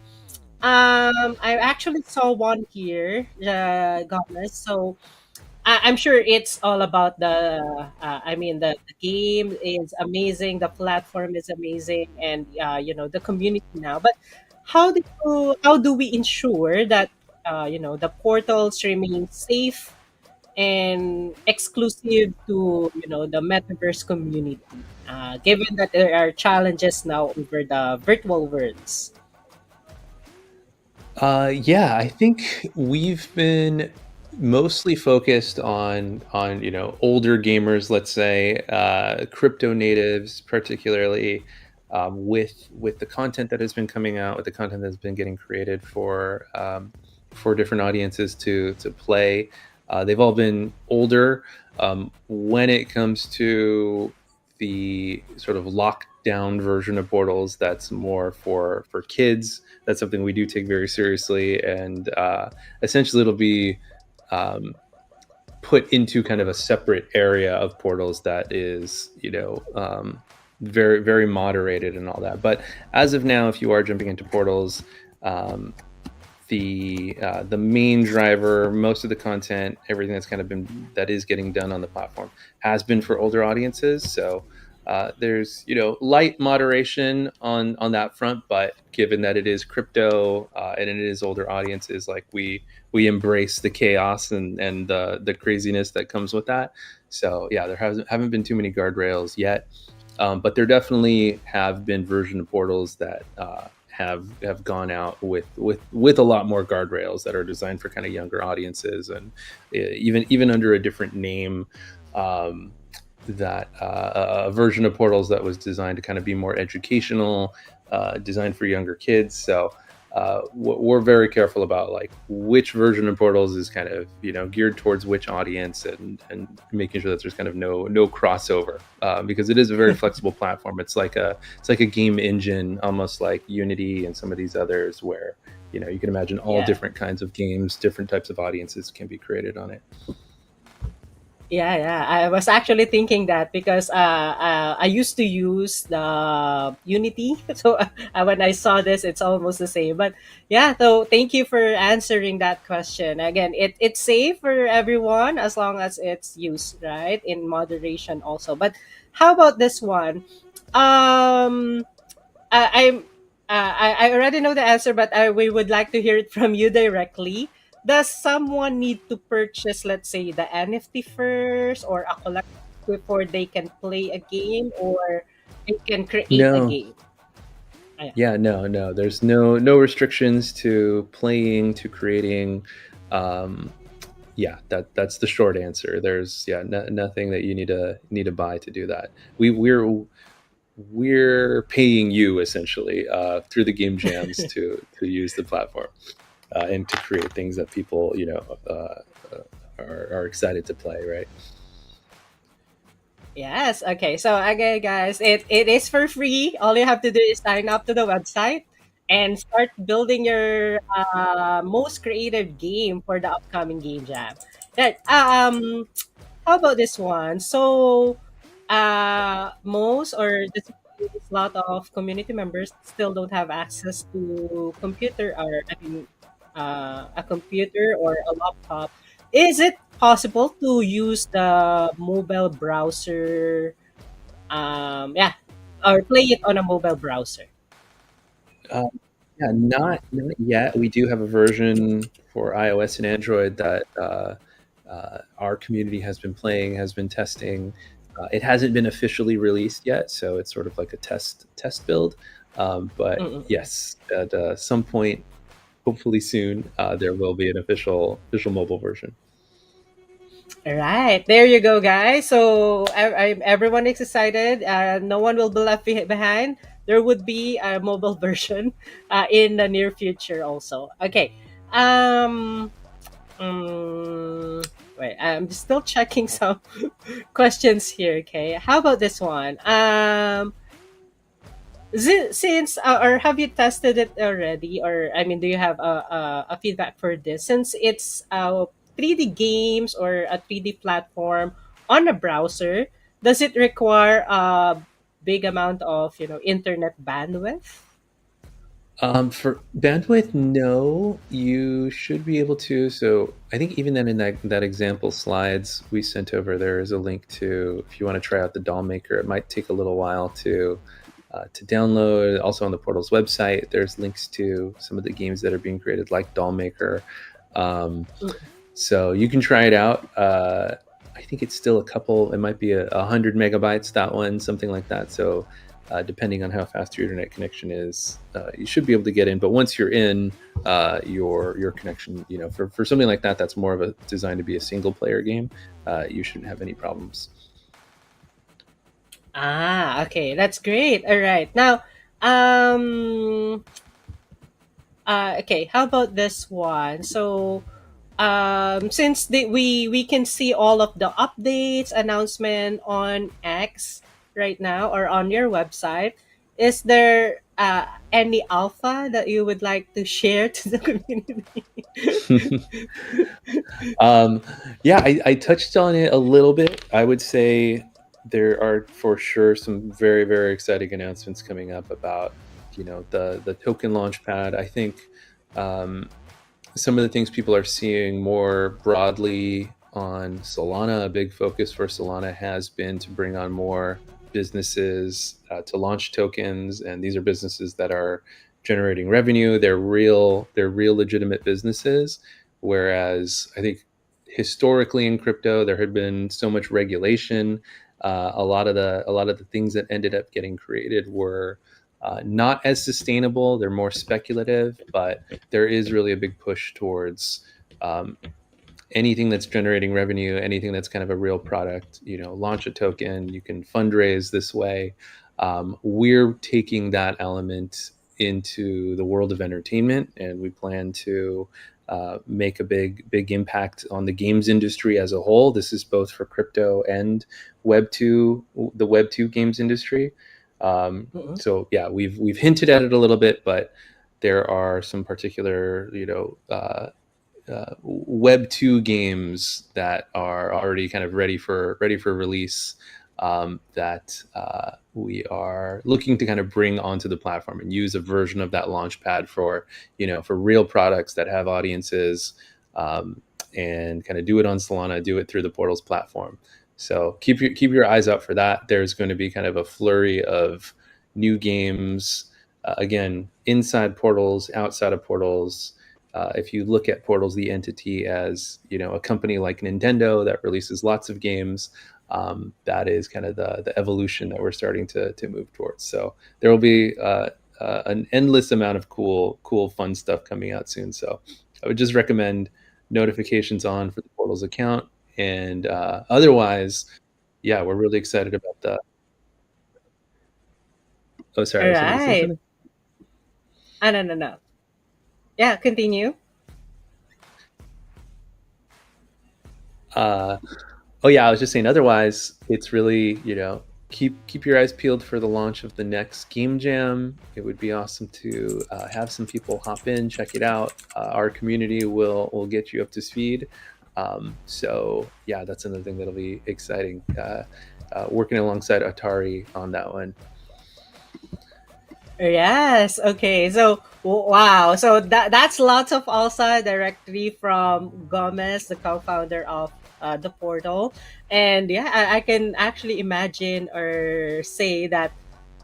I actually saw one here, Gomez. So I'm sure it's all about the game is amazing, the platform is amazing, and the community now. But how do we ensure that the portals remain safe and exclusive to the metaverse community, given that there are challenges now over the virtual worlds? Yeah, I think we've been mostly focused on older gamers, let's say, crypto natives, particularly with the content that has been coming out, with the content that's been getting created for different audiences to play. They've all been older. When it comes to the sort of lockdown version of Portals, that's more for kids. That's something we do take very seriously, and essentially it'll be um, put into kind of a separate area of Portals that is very very moderated and all that. But as of now, if you are jumping into Portals, um, the main driver, most of the content, everything that's kind of been that is getting done on the platform has been for older audiences. So there's light moderation on that front, but given that it is crypto and it is older audiences, like we embrace the chaos and the craziness that comes with that. So yeah, there haven't been too many guardrails yet, but there definitely have been version of Portals that have gone out with a lot more guardrails that are designed for kind of younger audiences, and even under a different name. That a version of Portals that was designed to kind of be more educational, designed for younger kids. So we're very careful about like which version of Portals is kind of geared towards which audience, and making sure that there's kind of no crossover, because it is a very flexible platform. It's like a game engine, almost like Unity and some of these others, where you can imagine all Yeah. different kinds of games, different types of audiences can be created on it. Yeah, yeah. I was actually thinking that because I used to use the Unity, so when I saw this, it's almost the same. But yeah, so thank you for answering that question. Again, it's safe for everyone as long as it's used right in moderation, also. But how about this one? Um, I'm I already know the answer, but we would like to hear it from you directly. Does someone need to purchase, let's say, the NFT first or a collection before they can play a game, or they can create a No. game? Ah, yeah. Yeah, no. There's no restrictions to playing, to creating. Um, yeah, that's the short answer. There's nothing that you need to buy to do that. We're paying you essentially through the game jams to use the platform, and to create things that people are excited to play, right? Yes. Okay. So again, guys, it is for free. All you have to do is sign up to the website and start building your most creative game for the upcoming game jam. That how about this one? So, most or just a lot of community members still don't have access to computer, or a computer or a laptop. Is it possible to use the mobile browser? Yeah, or play it on a mobile browser. Uh, yeah, not yet. We do have a version for iOS and Android that our community has been playing, has been testing. It hasn't been officially released yet, so it's sort of like a test build. But Mm-mm. yes, at some point, hopefully soon, there will be an official mobile version. All right, there you go, guys. So everyone is excited. No one will be left behind. There would be a mobile version in the near future, also. Okay. Um, mm, Wait, I'm still checking some questions here. Okay, how about this one? Since or have you tested it already, or I mean, do you have a feedback for this? Since it's 3D games or a 3D platform on a browser, does it require a big amount of internet bandwidth? For bandwidth, no, you should be able to. So I think even then in that example slides we sent over, there is a link to if you want to try out the doll maker. It might take a little while to download. Also on the portal's website, there's links to some of the games that are being created, like doll maker. So you can try it out. I think it's still a couple. It might be 100 megabytes, that one, something like that. So depending on how fast your internet connection is, you should be able to get in. But once you're in, your connection, for something like that, that's more of a designed to be a single player game. You shouldn't have any problems. Ah, okay, that's great. All right, now, um, okay, how about this one? So, since we can see all of the updates announcement on X right now or on your website, is there any alpha that you would like to share to the community? Yeah, I touched on it a little bit. I would say there are for sure some very, very exciting announcements coming up about, the token launch pad. I think some of the things people are seeing more broadly on Solana, a big focus for Solana has been to bring on more businesses to launch tokens, and these are businesses that are generating revenue. They're real legitimate businesses. Whereas I think historically in crypto there had been so much regulation. A lot of the things that ended up getting created were not as sustainable. They're more speculative, but there is really a big push towards anything that's generating revenue, anything that's kind of a real product. Launch a token, you can fundraise this way. We're taking that element into the world of entertainment, and we plan to make a big impact on the games industry as a whole. This is both for crypto and Web2, the Web2 games industry. Mhm. So yeah, we've hinted at it a little bit, but there are some particular Web2 games that are already kind of ready for release, that we are looking to kind of bring onto the platform and use a version of that launch pad for for real products that have audiences, and kind of do it on Solana, do it through the Portals platform. So keep your eyes out for that. There's going to be kind of a flurry of new games, again, inside Portals, outside of Portals. If you look at Portals, the entity, as a company like Nintendo that releases lots of games, that is kind of the evolution that we're starting to move towards. So there will be an endless amount of cool, fun stuff coming out soon. So I would just recommend notifications on for the Portals account, and otherwise, yeah, we're really excited about the. Oh, sorry, All was somebody saying right. something? Ah, no, no, no. Yeah, continue. Uh, Oh yeah, I was just saying. Otherwise, it's really keep your eyes peeled for the launch of the next game jam. It would be awesome to have some people hop in, check it out. Our community will get you up to speed. So yeah, that's another thing that'll be exciting. Working alongside Atari on that one. Yes. Okay. So wow. So that's lots of ALSA directly from Gomez, the co-founder of the portal, and yeah, I can actually imagine or say that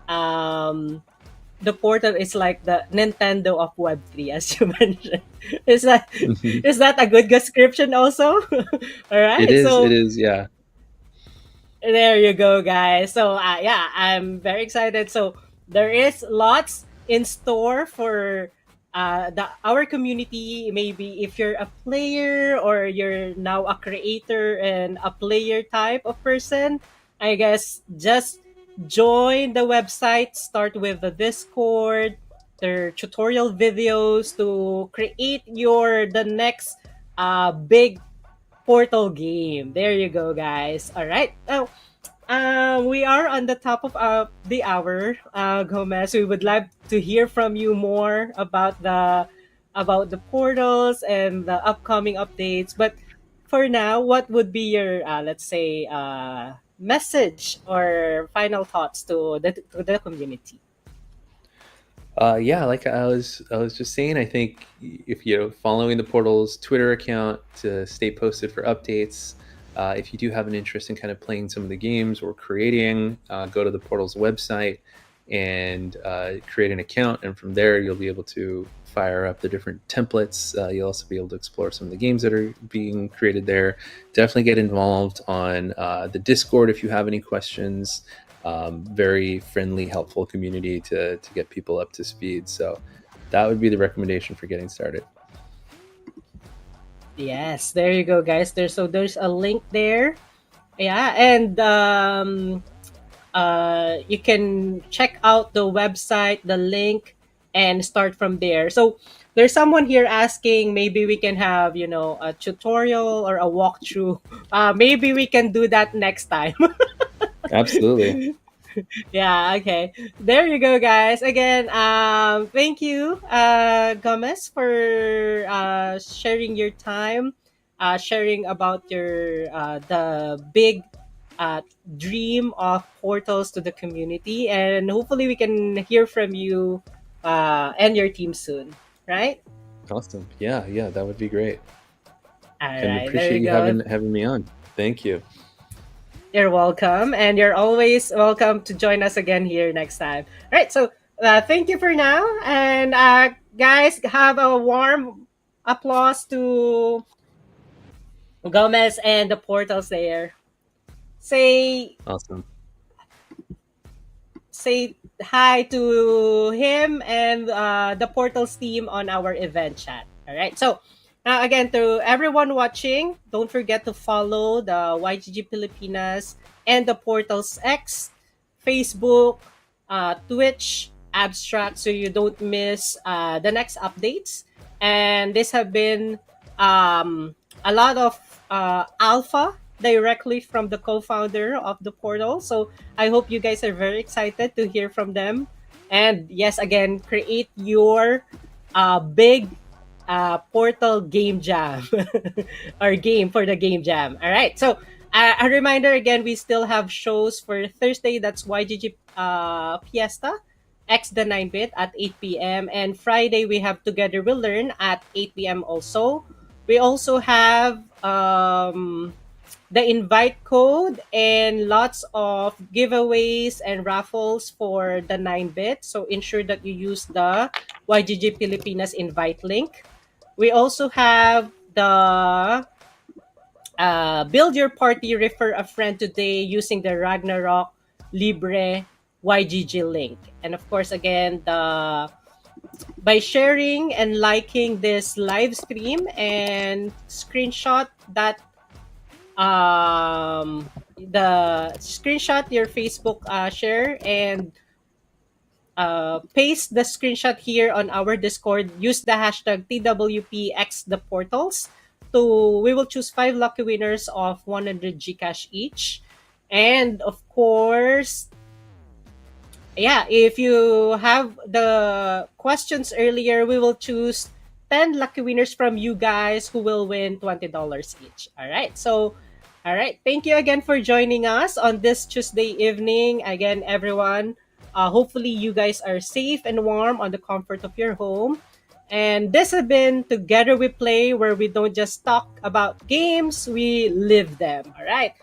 um, the portal is like the Nintendo of Web3, as you mentioned. Is that is that a good description? Also, all It right. is. It So is. Yeah. there you go, guys. So yeah, I'm very excited. So there is lots in store for our community. Maybe if you're a player or you're now a creator and a player type of person, I guess just join the website. Start with the Discord, their tutorial videos to create your the next big portal game. There you go, guys. All right. Oh, we are on the top of the hour, Gomez. We would like to hear from you more about the portals and the upcoming updates. But for now, what would be your let's say message or final thoughts to the community? Yeah, like I was just saying, I think if you're following the portal's Twitter account to stay posted for updates, if you do have an interest in kind of playing some of the games we're creating, go to the portal's website and create an account, and from there you'll be able to fire up the different templates. You'll also be able to explore some of the games that are being created there. Definitely get involved on the Discord if you have any questions. Very friendly, helpful community to get people up to speed. So that would be the recommendation for getting started. Yes, there you go, guys. There's a link there. Yeah, and you can check out the website, the link, and start from there. So there's someone here asking, maybe we can have a tutorial or a walkthrough. Maybe we can do that next time. Absolutely. Yeah, okay. There you go, guys. Again, thank you, Gomez, for sharing your time, sharing about your the big dream of portals to the community, and hopefully we can hear from you and your team soon. Right? Awesome. Yeah, that would be great. All And right. There appreciate you you go. having me on. Thank you. You're welcome, and you're always welcome to join us again here next time. All right, so thank you for now, and guys, have a warm applause to Gomez and the portals there. Say Awesome. say hi to him and the portals team on our event chat. All right, so again, to everyone watching, don't forget to follow the YGG Pilipinas and the portals X, Facebook, Twitch, Abstract, so you don't miss the next updates. And this have been a lot of alpha directly from the co-founder of the portal. So I hope you guys are very excited to hear from them. And yes, again, create your big portal game jam or game for the game jam. All right. So a reminder again, we still have shows for Thursday. That's YGG Fiesta. X the 9-bit at 8 p.m. And Friday we have Together We'll Learn at 8 p.m. also. We also have the invite code and lots of giveaways and raffles for the 9-bit. So ensure that you use the YGG Pilipinas invite link. We also have the build your party, refer a friend today using the Ragnarok Libre YGG link. And of course, again, by sharing and liking this live stream and screenshot your Facebook share and paste the screenshot here on our Discord. Use the hashtag TWPXThePortals. We will choose 5 lucky winners of 100 Gcash each. And of course, yeah, if you have the questions earlier, we will choose 10 lucky winners from you guys who will win $20 each. All right. So, all right. Thank you again for joining us on this Tuesday evening. Again, everyone, hopefully you guys are safe and warm on the comfort of your home. And this has been Together We Play, where we don't just talk about games, we live them. All right.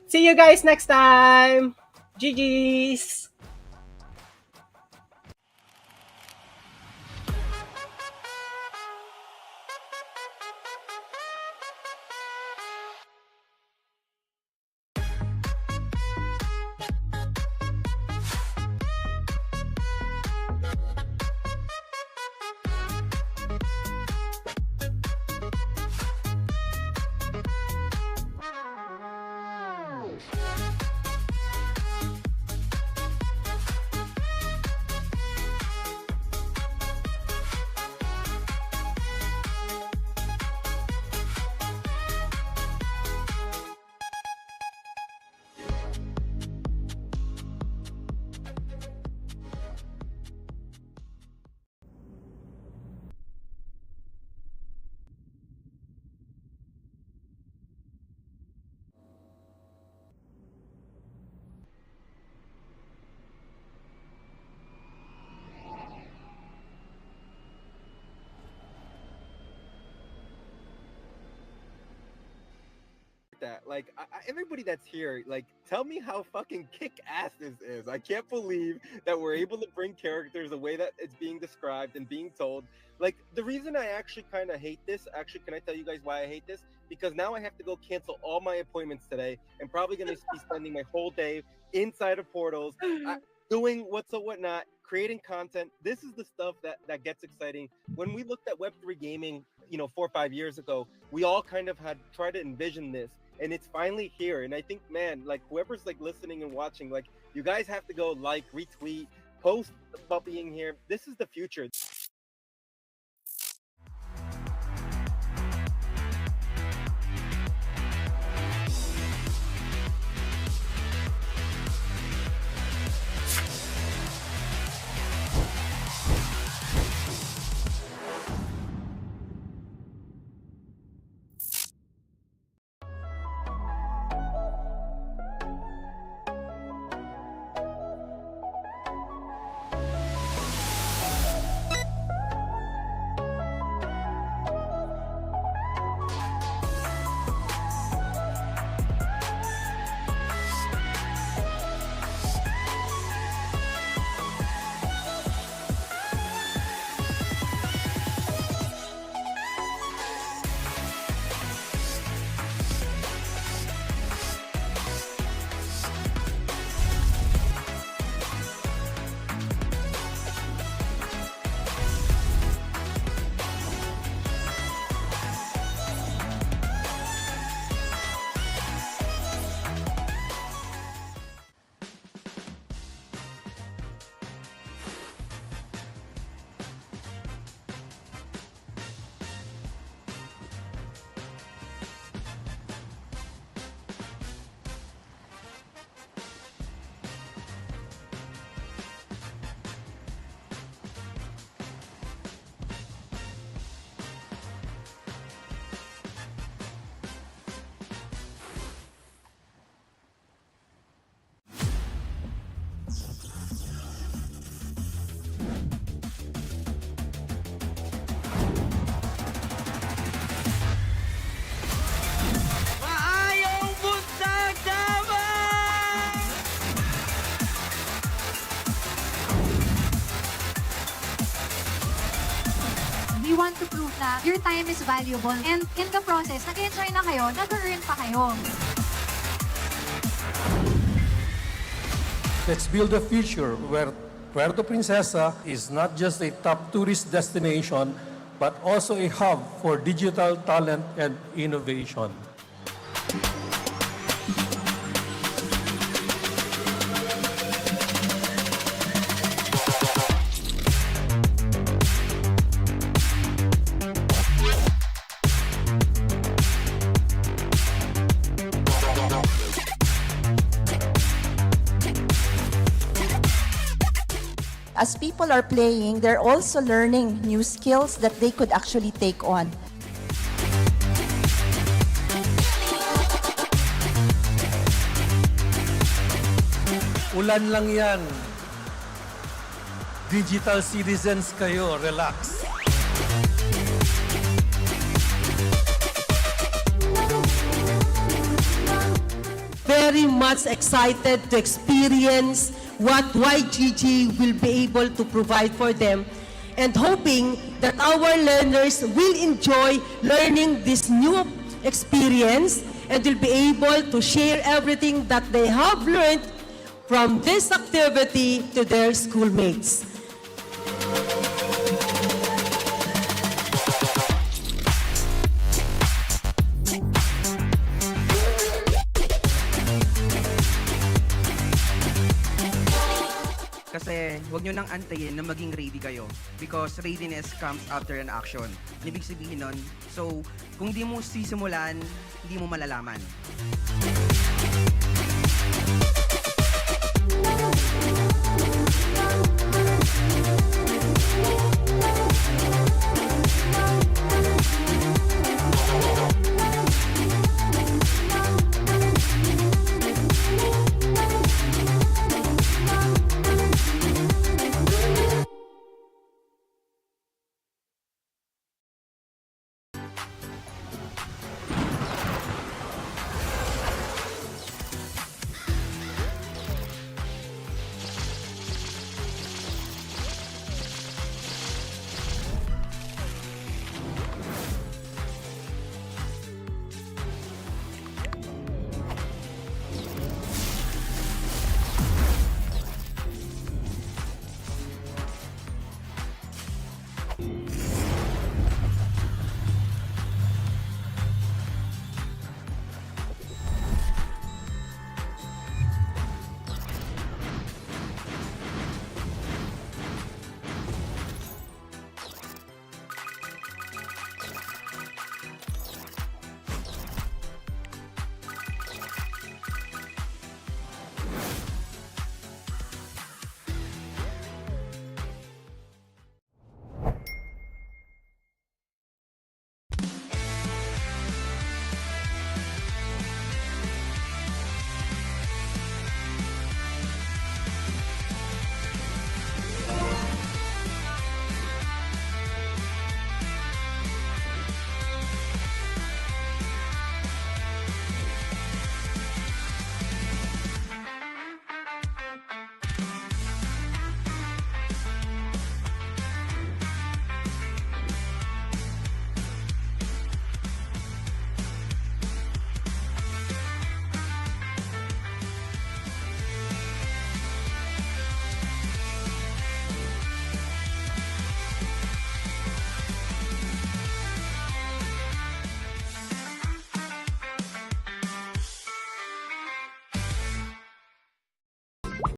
See you guys next time. GG's. that. Like everybody that's here, like tell me how fucking kick-ass this is. I can't believe that we're able to bring characters the way that it's being described and being told. Like the reason I actually kind of hate this, actually, can I tell you guys why I hate this? Because now I have to go cancel all my appointments today and probably going to be spending my whole day inside of portals, doing whatnot, creating content. This is the stuff that gets exciting. When we looked at Web3 gaming, 4 or 5 years ago, we all kind of had tried to envision this, and it's finally here. And I think, man, like whoever's like listening and watching, like you guys have to go like, retweet, post about being here. This is the future. You want to prove na your time is valuable and in the process, nag-enjoy na kayo, nag-earn pa kayo. Let's build a future where Puerto Princesa is not just a top tourist destination, but also a hub for digital talent and innovation. As people are playing, they're also learning new skills that they could actually take on. Ulan lang yan. Digital citizens kayo, relax. Very much excited to experience what YGG will be able to provide for them, and hoping that our learners will enjoy learning this new experience and will be able to share everything that they have learned from this activity to their schoolmates. Kasi huwag nyo nang antayin na maging ready kayo because readiness comes after an action. Ibig sabihin nun, so kung di mo sisimulan, hindi mo malalaman.